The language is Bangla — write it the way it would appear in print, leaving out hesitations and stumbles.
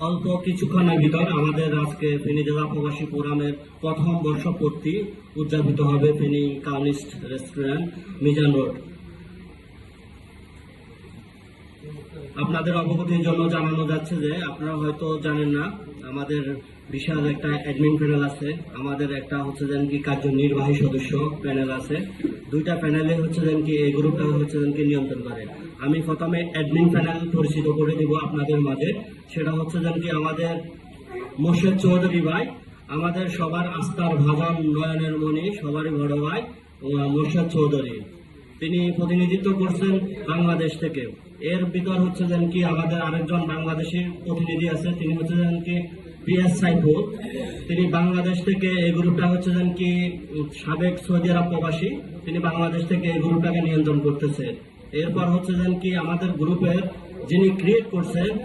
অল্প কিছুক্ষণের ভিতর আমাদের আজকে ফেনী জেলা প্রবাসী ফোরামের প্রথম বর্ষপূর্তি উদযাপিত হবে ফেনী কাউনিস্ট রেস্টুরেন্ট, মিজান রোড। আপনাদের অবগতির জন্য জানানো যাচ্ছে যে আপনারা হয়তো জানেন না, আমাদের বিশাল একটা অ্যাডমিন প্যানেল আছে, আমাদের একটা হচ্ছে যেন কি কার্যনির্বাহী সদস্য প্যানেল আছে। দুইটা প্যানেলে হচ্ছে যেন কি এই গ্রুপটা হচ্ছে যেন কি নিয়ন্ত্রণ করে। আমি প্রথমে অ্যাডমিন প্যানেল পরিচিত করে দিব আপনাদের মাঝে। সেটা হচ্ছে যেন কি আমাদের মোর্শেদ চৌধুরী ভাই, আমাদের সবার আস্থার ভাজন, নয়নের মণি, সবারই বড় ভাই মোর্শেদ চৌধুরী। তিনি প্রতিনিধিত্ব করছেন বাংলাদেশ থেকে। এর ভিতর হচ্ছে যেন কি আমাদের আরেকজন বাংলাদেশি প্রতিনিধি আছে, তিনি হচ্ছে যেন কি পিএস সাইফুল। তিনি বাংলাদেশ থেকে এই গ্রুপটা হচ্ছে যেন কি সাবেক সৌদি আরব প্রবাসী, তিনি বাংলাদেশ থেকে এই গ্রুপটাকে নিয়ন্ত্রণ করতেছে। এরপর হচ্ছে যেন কি আমাদের গ্রুপের যিনি ক্রিয়েট করছেন